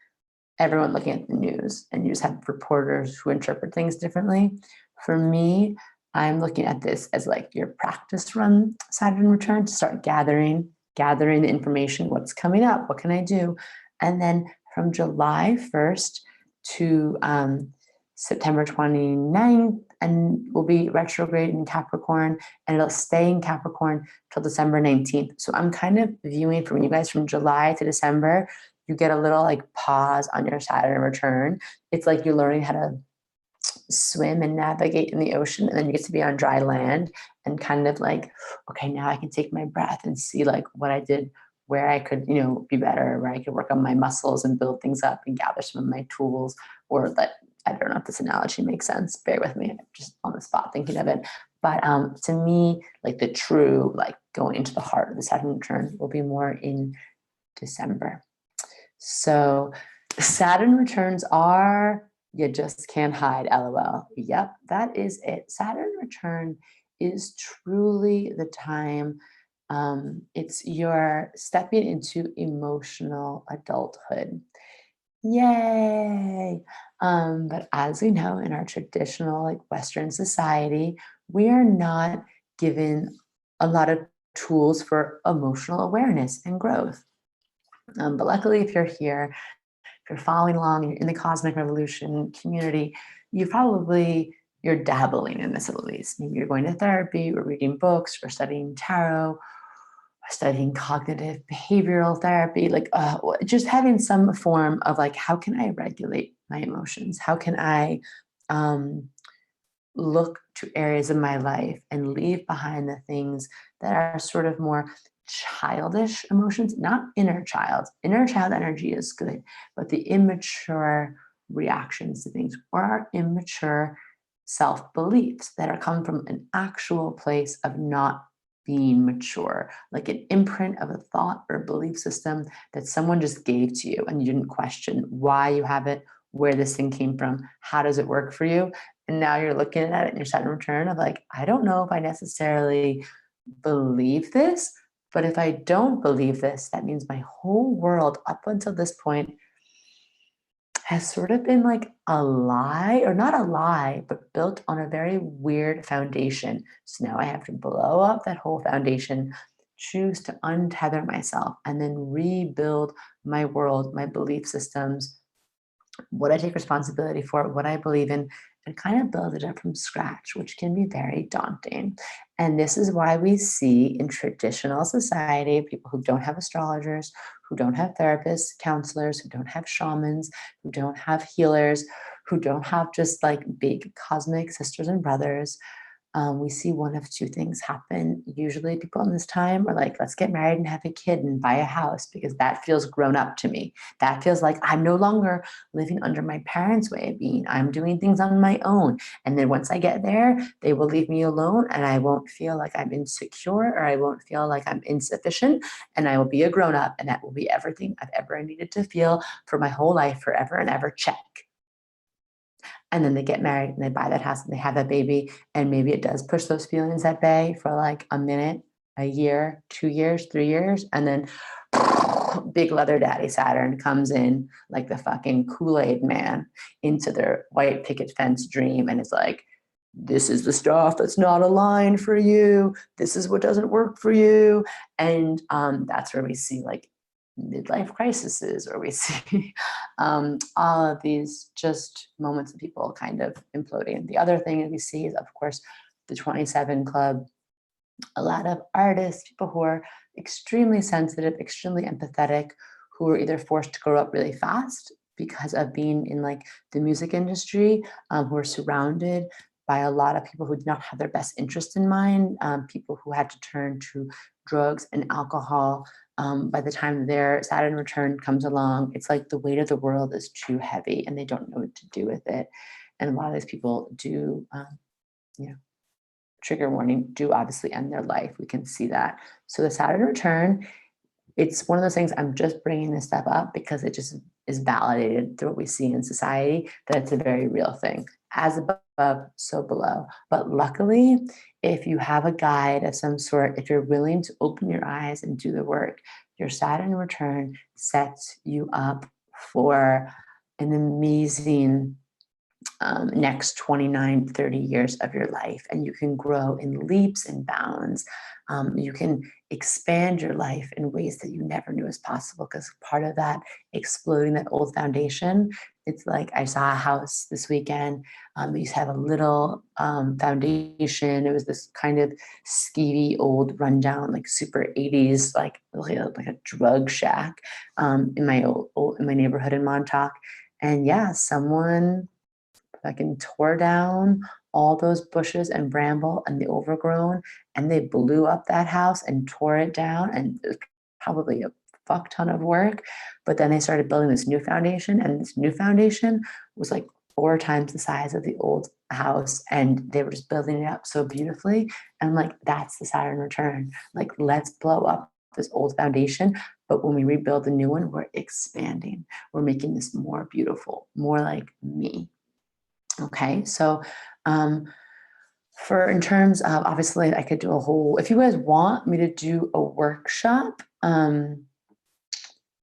everyone looking at the news, and you just have reporters who interpret things differently. For me, I'm looking at this as like your practice run Saturn return, to start gathering the information, what's coming up, what can I do? And then from July 1st to September 29th, and we'll be retrograde in Capricorn, and it'll stay in Capricorn till December 19th. So I'm kind of viewing from you guys from July to December, you get a little like pause on your Saturn return. It's like you're learning how to swim and navigate in the ocean, and then you get to be on dry land and kind of like, okay, now I can take my breath and see like what I did, where I could, be better, where I could work on my muscles and build things up and gather some of my tools. Or that, I don't know if this analogy makes sense. Bear with me, I'm just on the spot thinking of it. But to me, like the true, like going into the heart of the Saturn return will be more in December. So Saturn returns are, you just can't hide, LOL. Yep, that is it. Saturn return is truly the time. It's your stepping into emotional adulthood. Yay! But as we know, in our traditional like Western society, we are not given a lot of tools for emotional awareness and growth. But luckily, if you're here, if you're following along, you're in the Cosmic Revolution community, you're dabbling in this at least. Maybe you're going to therapy, or reading books, or studying tarot, or studying cognitive behavioral therapy, like just having some form of like, how can I regulate my emotions? How can I look to areas of my life and leave behind the things that are sort of more childish emotions, not inner child. Inner child energy is good, but the immature reactions to things, or our immature self-beliefs that are coming from an actual place of not being mature, like an imprint of a thought or belief system that someone just gave to you and you didn't question why you have it, where this thing came from, how does it work for you? And now you're looking at it and you're Saturn return of like, I don't know if I necessarily believe this, but if I don't believe this, that means my whole world up until this point has sort of been like a lie, or not a lie, but built on a very weird foundation. So now I have to blow up that whole foundation, choose to untether myself, and then rebuild my world, my belief systems, what I take responsibility for, what I believe in, and kind of build it up from scratch, which can be very daunting. And this is why we see in traditional society people who don't have astrologers, who don't have therapists, counselors, who don't have shamans, who don't have healers, who don't have just like big cosmic sisters and brothers. We see one of two things happen. Usually, people in this time are like, let's get married and have a kid and buy a house because that feels grown up to me. That feels like I'm no longer living under my parents' way of being. I'm doing things on my own. And then once I get there, they will leave me alone and I won't feel like I'm insecure or I won't feel like I'm insufficient. And I will be a grown up and that will be everything I've ever needed to feel for my whole life, forever and ever. Check. And then they get married and they buy that house and they have that baby. And maybe it does push those feelings at bay for like a minute, a year, 2 years, 3 years. And then big leather daddy Saturn comes in like the fucking Kool-Aid man into their white picket fence dream. And it's like, this is the stuff that's not aligned for you. This is what doesn't work for you. And that's where we see like midlife crises, or we see all of these just moments of people kind of imploding. The other thing that we see is, of course, the 27 Club. A lot of artists, people who are extremely sensitive, extremely empathetic, who are either forced to grow up really fast because of being in like the music industry, who are surrounded by a lot of people who do not have their best interest in mind, people who had to turn to drugs and alcohol. By the time their Saturn return comes along, it's like the weight of the world is too heavy and they don't know what to do with it. And a lot of these people do, you know, trigger warning, do obviously end their life. We can see that. So the Saturn return, it's one of those things, I'm just bringing this stuff up because it just is validated through what we see in society, that it's a very real thing. As above, so below. But luckily, if you have a guide of some sort, if you're willing to open your eyes and do the work, your Saturn return sets you up for an amazing next 29, 30 years of your life. And you can grow in leaps and bounds. You can expand your life in ways that you never knew was possible, because part of that exploding that old foundation, it's like I saw a house this weekend. It used to have a little foundation. It was this kind of skeevy, old, rundown, like super 80s, like a drug shack in my in my neighborhood in Montauk. And yeah, someone fucking tore down all those bushes and bramble and the overgrown, and they blew up that house and tore it down, and it was probably a fuck ton of work. But then they started building this new foundation, and this new foundation was like 4 times the size of the old house, and they were just building it up so beautifully. And like, that's the Saturn return. Like, let's blow up this old foundation, but when we rebuild the new one, we're expanding, we're making this more beautiful, more like me. Okay, so for in terms of, obviously I could do a whole, if you guys want me to do a workshop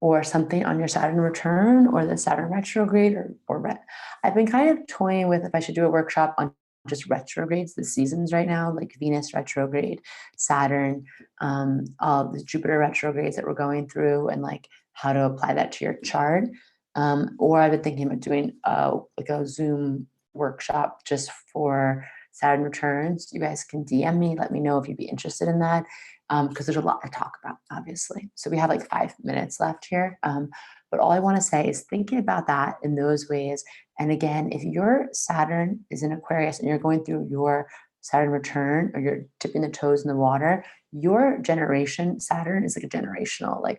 or something on your Saturn return or the Saturn retrograde, I've been kind of toying with if I should do a workshop on just retrogrades, the seasons right now, like Venus retrograde, Saturn, all the Jupiter retrogrades that we're going through, and like how to apply that to your chart. Or I've been thinking about doing like a Zoom workshop just for Saturn returns. You guys can DM me, let me know if you'd be interested in that, because there's a lot to talk about, obviously. So we have like 5 minutes left here. But all I want to say is thinking about that in those ways. And again, if your Saturn is in Aquarius and you're going through your Saturn return, or you're dipping the toes in the water, your generation, Saturn is like a generational, like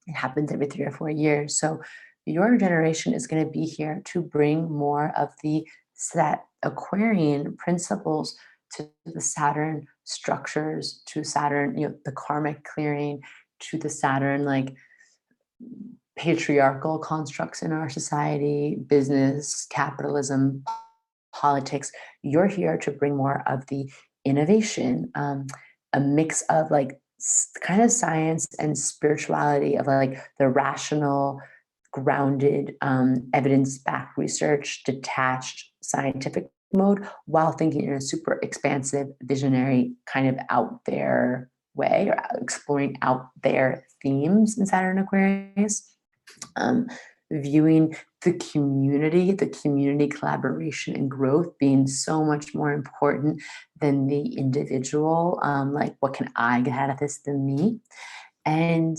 it happens every 3 or 4 years. So your generation is going to be here to bring more of the set Aquarian principles to the Saturn structures, to Saturn, the karmic clearing, to the Saturn, like patriarchal constructs in our society, business, capitalism, politics. You're here to bring more of the innovation, a mix of like kind of science and spirituality, of like the rational, grounded, evidence-backed research, detached scientific mode, while thinking in a super expansive, visionary, kind of out there way, or exploring out there themes in Saturn Aquarius. Um, Viewing the community collaboration and growth being so much more important than the individual. Like, what can I get out of this than me? And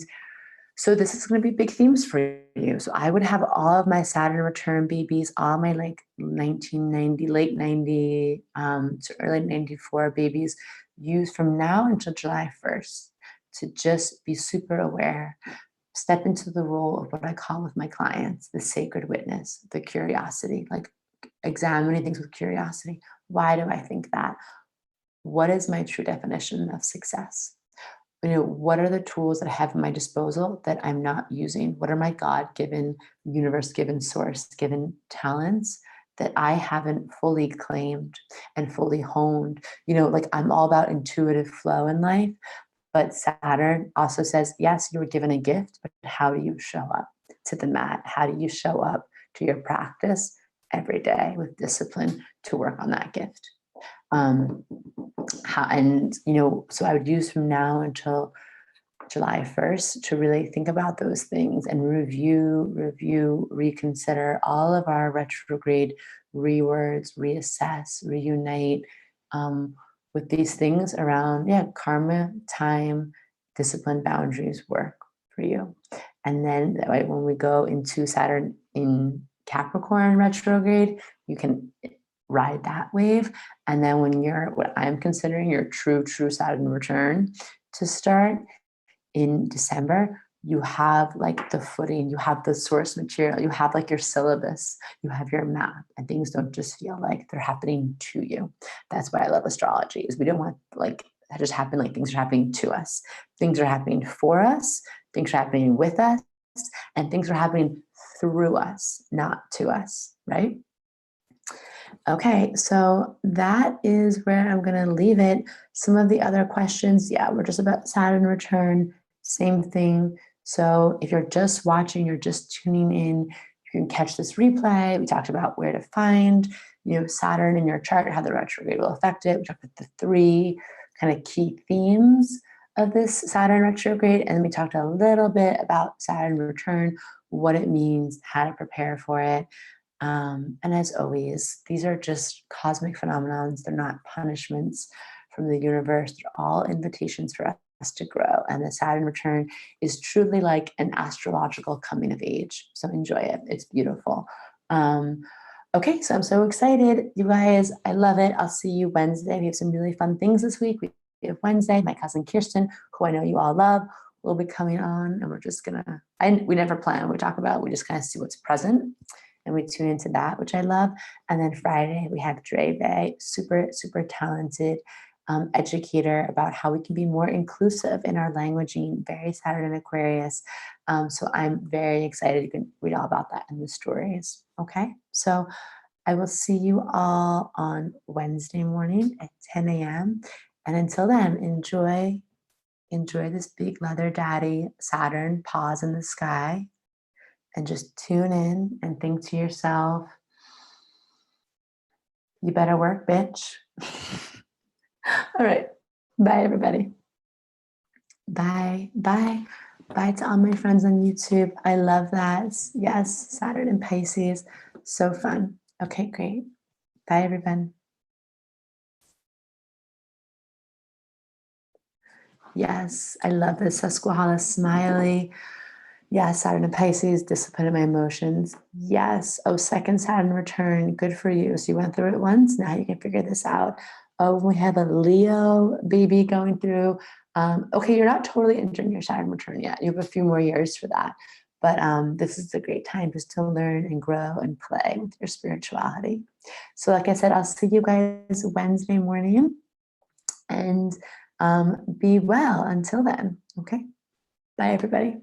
so this is going to be big themes for you. So I would have all of my Saturn return babies, all my like 1990, late 90 to early 94 babies, use from now until July 1st to just be super aware. Step into the role of what I call with my clients, the sacred witness, the curiosity, like examining things with curiosity. Why do I think that? What is my true definition of success? What are the tools that I have at my disposal that I'm not using? What are my God-given, universe-given, source-given talents that I haven't fully claimed and fully honed? Like, I'm all about intuitive flow in life, but Saturn also says, yes, you were given a gift, but how do you show up to the mat? How do you show up to your practice every day with discipline to work on that gift? So I would use from now until July 1st to really think about those things and review, reconsider all of our retrograde rewords, reassess, reunite, with these things around, karma, time, discipline, boundaries, work for you. And then when we go into Saturn in Capricorn retrograde, you can ride that wave. And then when what I'm considering your true Saturn return to start in December, you have like the footing, you have the source material, you have like your syllabus, you have your map, and things don't just feel like they're happening to you. That's why I love astrology, is we don't want like that just happen, like things are happening to us. Things are happening for us, things are happening with us, and things are happening through us, not to us, right? Okay, so that is where I'm going to leave it. Some of the other questions, we're just about Saturn return, same thing. So if you're just watching, you're just tuning in, you can catch this replay. We talked about where to find, Saturn in your chart, how the retrograde will affect it. We talked about the 3 kind of key themes of this Saturn retrograde. And then we talked a little bit about Saturn return, what it means, how to prepare for it. And as always, these are just cosmic phenomenons. They're not punishments from the universe. They're all invitations for us to grow. And the Saturn return is truly like an astrological coming of age. So enjoy it. It's beautiful. Okay, so I'm so excited. You guys, I love it. I'll see you Wednesday. We have some really fun things this week. We have Wednesday. My cousin Kirsten, who I know you all love, will be coming on. And we're just we never plan what we talk about. We just kind of see what's present. And we tune into that, which I love. And then Friday, we have Dre Bay, super, super talented educator about how we can be more inclusive in our languaging, very Saturn and Aquarius. So I'm very excited. You can read all about that in the stories. Okay, so I will see you all on Wednesday morning at 10 a.m. And until then, enjoy this big leather daddy Saturn pause in the sky. And just tune in and think to yourself, you better work, bitch. All right. Bye, everybody. Bye. Bye. Bye to all my friends on YouTube. I love that. Yes, Saturn and Pisces. So fun. Okay, great. Bye, everyone. Yes, I love this. Susquehanna Smiley. Yes, Saturn and Pisces, discipline in my emotions. Yes. Oh, second Saturn return. Good for you. So you went through it once. Now you can figure this out. Oh, we have a Leo baby going through. Okay, you're not totally entering your Saturn return yet. You have a few more years for that. But this is a great time just to learn and grow and play with your spirituality. So like I said, I'll see you guys Wednesday morning, and be well until then. Okay. Bye, everybody.